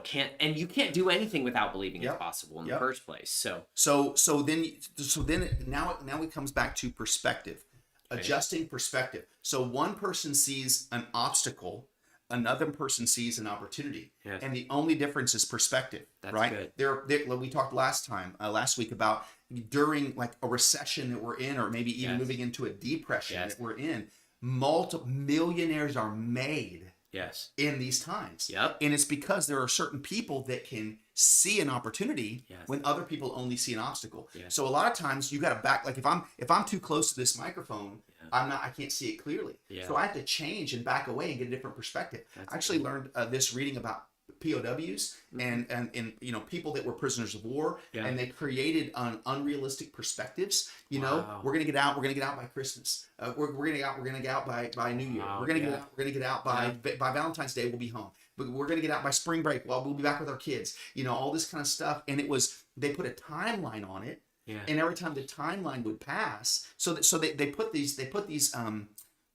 can't, and you can't do anything without believing it's possible in the first place. So then now it comes back to perspective, adjusting perspective. So one person sees an obstacle, another person sees an opportunity, and the only difference is perspective. That's right? Good. We talked last week about during like a recession that we're in, or maybe even moving into a depression that we're in. Multiple millionaires are made in these times, and it's because there are certain people that can see an opportunity when other people only see an obstacle. So a lot of times you got to back. Like if I'm too close to this microphone, I can't see it clearly. So I have to change and back away and get a different perspective. I actually learned this reading about POWs and people that were prisoners of war, and they created unrealistic perspectives. We're gonna get out by Christmas. We're gonna get out by New Year. We're gonna get out by Valentine's Day. We'll be home. But we're gonna get out by spring break. Well, we'll be back with our kids. All this kind of stuff. And they put a timeline on it. And every time the timeline would pass, so they put these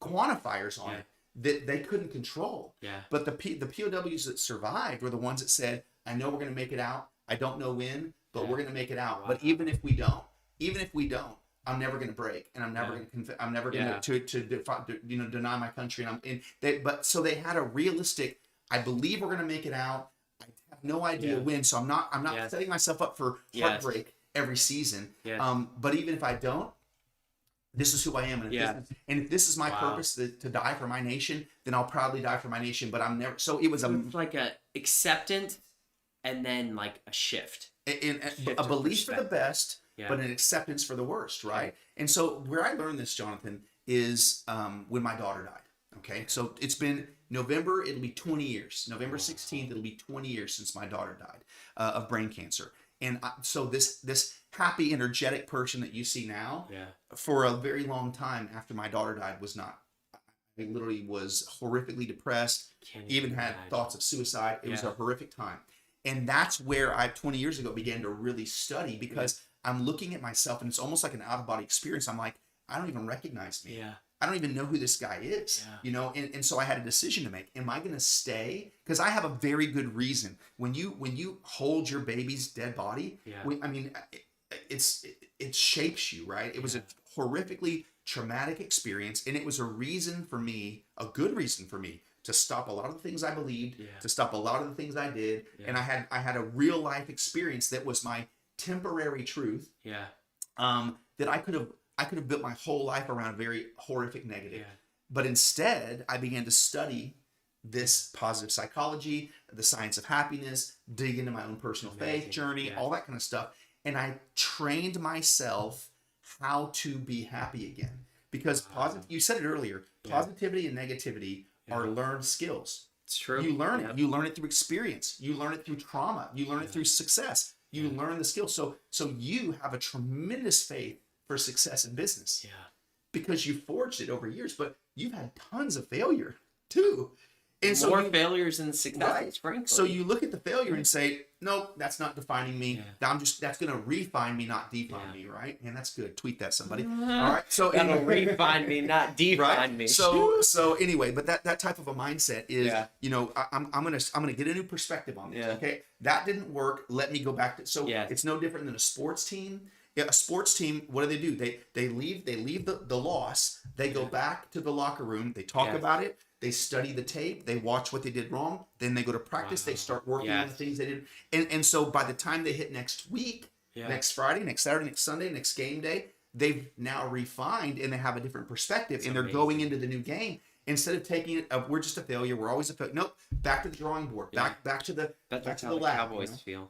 quantifiers on it that they couldn't control. But the POWs that survived were the ones that said, I know we're going to make it out. I don't know when. but we're going to make it out. Wow. But even if we don't, I'm never going to break, and I'm never going to I'm never going to deny my country. But so they had a realistic, I believe we're going to make it out. I have no idea when, so I'm not setting myself up for heartbreak every season. But even if I don't, this is who I am, and if this is my purpose to die for my nation, then I'll proudly die for my nation. But I'm never. So it was like a acceptance, and then like a shift, a belief for the best. But an acceptance for the worst, right? And so where I learned this, Jonathan, is when my daughter died. Okay, so it's been November, it'll be 20 years. November 16th, it'll be 20 years since my daughter died of brain cancer. And so this happy, energetic person that you see now, for a very long time after my daughter died, was not. I literally was horrifically depressed, even had thoughts of suicide. It was a horrific time. And that's where 20 years ago, began to really study, because I'm looking at myself, and it's almost like an out-of-body experience. I'm like, I don't even recognize me. I don't even know who this guy is, and so I had a decision to make. Am I going to stay? Because I have a very good reason. When you hold your baby's dead body, it shapes you, right? It was a horrifically traumatic experience, and it was a reason for me, a good reason for me, to stop a lot of the things I believed, to stop a lot of the things I did, and I had a real life experience that was my temporary truth, that I could have built my whole life around very horrific negative. But instead, I began to study this positive psychology, the science of happiness, dig into my own personal faith journey, all that kind of stuff. And I trained myself how to be happy again. Because you said it earlier, positivity and negativity are learned skills. It's true. You learn it. You learn it through experience. You learn it through trauma. You learn it through success. You learn the skills. So you have a tremendous faith for success in business. Because you forged it over years, but you've had tons of failure too. And more failures than successes, frankly. So you look at the failure and say, nope, that's not defining me. That's going to refine me, not define me, right? And that's good. Tweet that, somebody. All right. So that'll refine me, not define me. So anyway, but that type of a mindset is, I'm gonna get a new perspective on this. Okay, that didn't work. Let me go back to. So it's no different than a sports team. A sports team, what do? They leave the loss. They go back to the locker room. They talk about it. They study the tape. They watch what they did wrong. Then they go to practice. They start working on the things they did. And so by the time they hit next week, next Friday, next Saturday, next Sunday, next game day, they've now refined and they have a different perspective. They're going into the new game. Instead of taking it, we're just a failure. We're always a failure. Nope. Back to the drawing board. Back to the lab. Cowboys feel.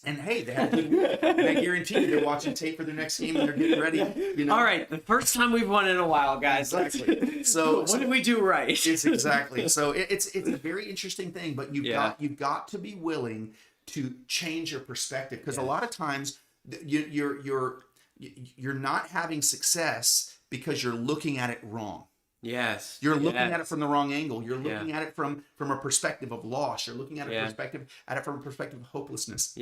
And hey, they guarantee you they're watching tape for their next game and they're getting ready. All right, the first time we've won in a while, guys. Exactly. What did we do right? It's exactly. So it's a very interesting thing, but you've got to be willing to change your perspective, because a lot of times you're not having success because you're looking at it wrong. Yes. You're looking at it from the wrong angle. You're looking at it from a perspective of loss. You're looking at it from a perspective of hopelessness.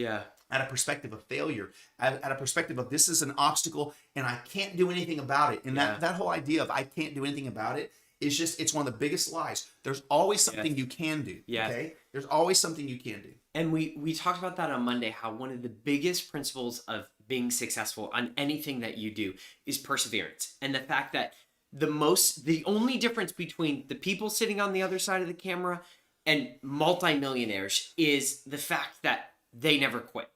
At a perspective of failure. At a perspective of, this is an obstacle and I can't do anything about it. And that whole idea of I can't do anything about it is just, it's one of the biggest lies. There's always something you can do. Okay? There's always something you can do. And we talked about that on Monday, how one of the biggest principles of being successful on anything that you do is perseverance. And the fact that the only difference between the people sitting on the other side of the camera and multimillionaires is the fact that they never quit.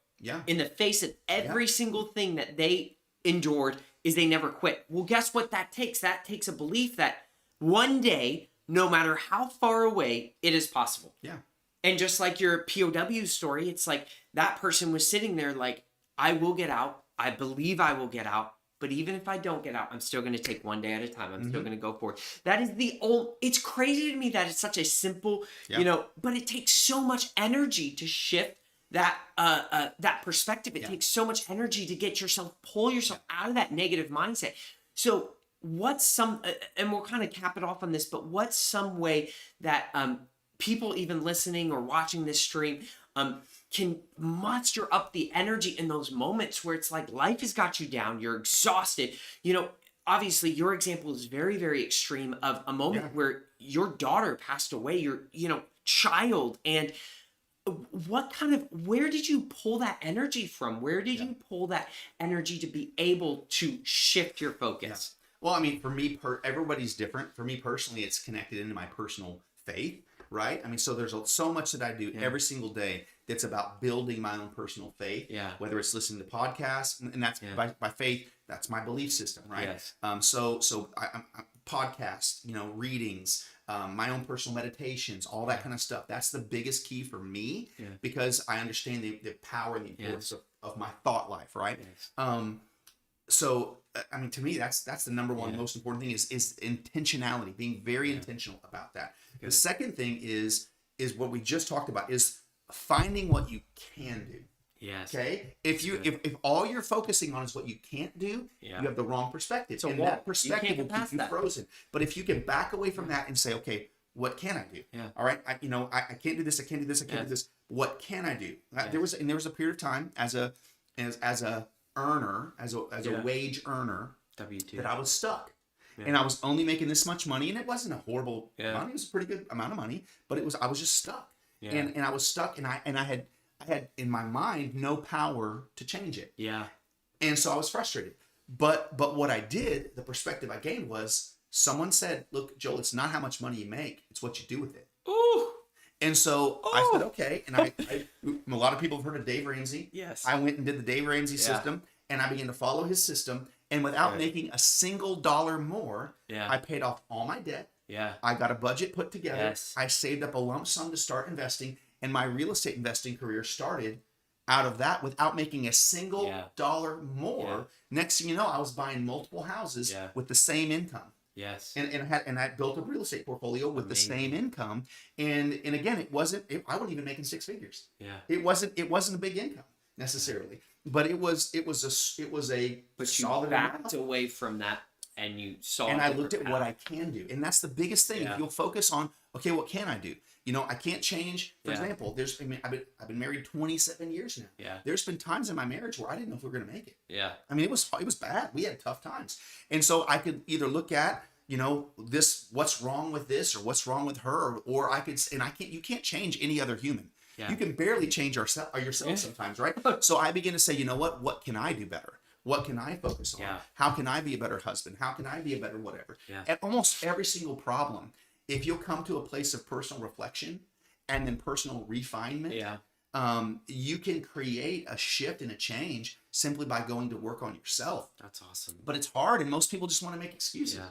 In the face of every single thing that they endured, is they never quit. Well, guess what that takes? That takes a belief that one day, no matter how far away, it is possible. And just like your POW story, it's like that person was sitting there like, I will get out. I believe I will get out. But even if I don't get out, I'm still going to take one day at a time. I'm still going to go forward. That is it's crazy to me that it's such a simple, but it takes so much energy to shift that perspective. It takes so much energy to pull yourself out of that negative mindset. So what's and we'll kind of cap it off on this, but what's some way that people even listening or watching this stream can muster up the energy in those moments where it's like life has got you down, you're exhausted. Obviously your example is very, very extreme of a moment where your daughter passed away, your child. And where did you pull that energy from? Where did you pull that energy to be able to shift your focus? Well, I mean, for me, everybody's different. For me personally, it's connected into my personal faith, right? I mean, so there's so much that I do every single day that's about building my own personal faith. Yeah. Whether it's listening to podcasts, and that's by faith, that's my belief system, right? Yes. So I podcasts, readings, my own personal meditations, all that kind of stuff. That's the biggest key for me because I understand the power and the importance of my thought life, right? Yes. So, I mean, to me, that's the number one most important thing is intentionality, being very intentional about that. Good. The second thing is what we just talked about is finding what you can do. Yes. Okay. If all you're focusing on is what you can't do, you have the wrong perspective. And that perspective will keep you frozen. But if you can back away from that and say, okay, what can I do? Yeah. All right. I can't do this. I can't do this. I can't do this. What can I do? There was a period of time as a earner, as a wage earner, W-2, that I was stuck. Yeah. And I was only making this much money, and it wasn't a horrible money. It was a pretty good amount of money, but I was just stuck. Yeah. And I was stuck, and I had in my mind no power to change it. Yeah. And so I was frustrated. But what I did, the perspective I gained was someone said, "Look, Joel, it's not how much money you make, it's what you do with it." Ooh. And so I said, okay. And a lot of people have heard of Dave Ramsey. Yes. I went and did the Dave Ramsey system, and I began to follow his system. And without making a single dollar more, I paid off all my debt. Yeah. I got a budget put together. Yes. I saved up a lump sum to start investing. And my real estate investing career started out of that without making a single dollar more. Yeah. Next thing you know, I was buying multiple houses with the same income. Yes. And I built a real estate portfolio with the same income. And again, I wasn't even making six figures. Yeah. It wasn't a big income necessarily, but it was a but solid you backed away from that and you saw. And I looked at what I can do. And that's the biggest thing. If you'll focus on, okay, what can I do? I can't change. For example, I've been married 27 years now. Yeah. There's been times in my marriage where I didn't know if we were going to make it. Yeah. I mean, it was bad. We had tough times. And so I could either look at, what's wrong with this or what's wrong with her, or you can't change any other human. Yeah. You can barely change yourself sometimes, right? So I begin to say, what can I do better? What can I focus on? Yeah. How can I be a better husband? How can I be a better whatever? Yeah. At almost every single problem, if you'll come to a place of personal reflection and then personal refinement, you can create a shift and a change simply by going to work on yourself. That's awesome. But it's hard, and most people just want to make excuses. Yeah.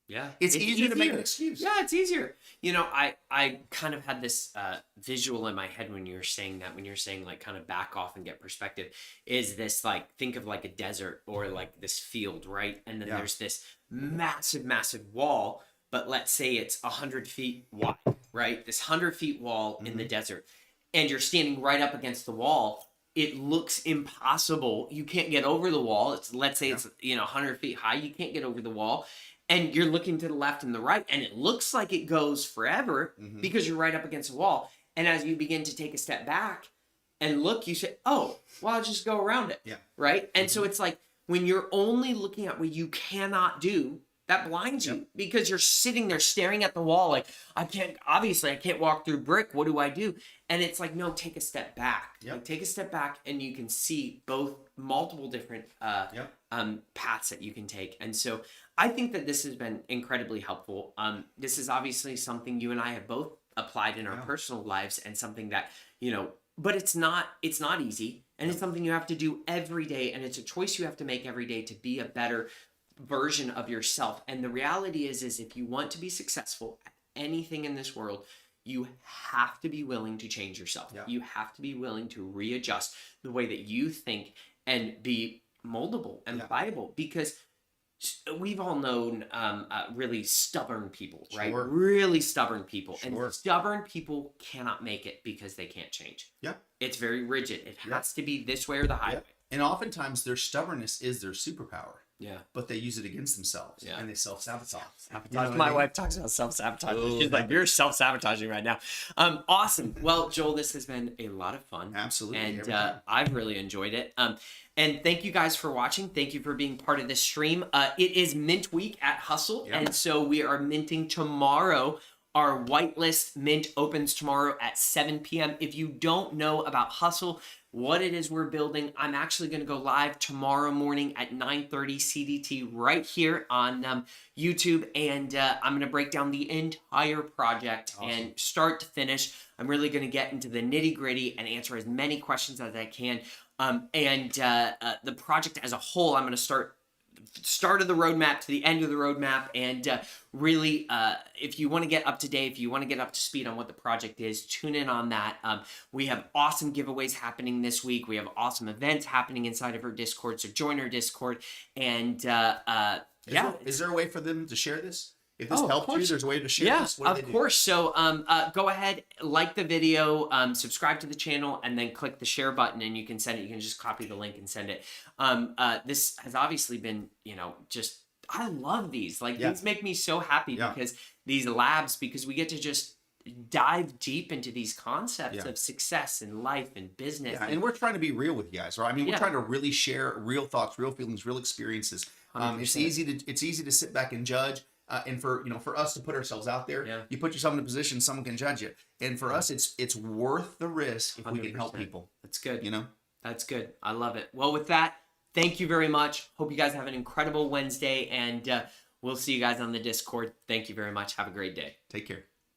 Yeah. It's easier to make an excuse. Yeah, it's easier. I kind of had this visual in my head when you were saying that, when you're saying like kind of back off and get perspective, is this like, think of like a desert or like this field, right? And then there's this massive, massive wall, but let's say it's 100 feet wide, right? This 100 feet wall in the desert, and you're standing right up against the wall. It looks impossible. You can't get over the wall. Let's say it's 100 feet high. You can't get over the wall. And you're looking to the left and the right, and it looks like it goes forever because you're right up against the wall. And as you begin to take a step back and look, you say, oh, well, I'll just go around it. Yeah. Right? And so it's like when you're only looking at what you cannot do, that blinds you because you're sitting there staring at the wall like, I can't walk through brick. What do I do? And it's like, no, take a step back. Yep. Like, take a step back and you can see multiple different paths that you can take. And so I think that this has been incredibly helpful. This is obviously something you and I have both applied in our personal lives, and something that, but it's not easy, and it's something you have to do every day, and it's a choice you have to make every day to be a better version of yourself. And the reality is if you want to be successful at anything in this world, you have to be willing to change yourself. Yeah. You have to be willing to readjust the way that you think and be moldable and pliable, because we've all known really stubborn people, right? Sure. Really stubborn people. Sure. And stubborn people cannot make it because they can't change. Yeah. It's very rigid. It has to be this way or the highway. And oftentimes their stubbornness is their superpower. Yeah. But they use it against themselves. Yeah. And they self-sabotage. My wife talks about self-sabotage. She's like, you're self-sabotaging right now. Awesome. Well, Joel, this has been a lot of fun. Absolutely. And I've really enjoyed it. And thank you guys for watching. Thank you for being part of this stream. It is Mint Week at Hustle. Yep. And so we are minting tomorrow Our whitelist mint opens tomorrow at 7 p.m. If you don't know about Hustle, what it is we're building, I'm actually going to go live tomorrow morning at 9:30 CDT right here on YouTube, and I'm going to break down the entire project and start to finish. I'm really going to get into the nitty gritty and answer as many questions as I can. The project as a whole, I'm going to start of the roadmap to the end of the roadmap, and really, if you want to get up to date, if you want to get up to speed on what the project is, tune in on that. We have awesome giveaways happening this week. We have awesome events happening inside of our Discord, so join our Discord. And Is there a way for them to share this? If this helped you, there's a way to share this? Yeah, of course. So go ahead, like the video, subscribe to the channel, and then click the share button, and you can send it. You can just copy the link and send it. This has obviously been, just, I love these. These make me so happy because these labs, because we get to just dive deep into these concepts of success in life and business. Yeah, and we're trying to be real with you guys, right? I mean, we're trying to really share real thoughts, real feelings, real experiences. It's easy to sit back and judge. And for us to put ourselves out there, you put yourself in a position someone can judge you. And for us, it's worth the risk if we can help people. That's good. You know? That's good. I love it. Well, with that, thank you very much. Hope you guys have an incredible Wednesday, and we'll see you guys on the Discord. Thank you very much. Have a great day. Take care.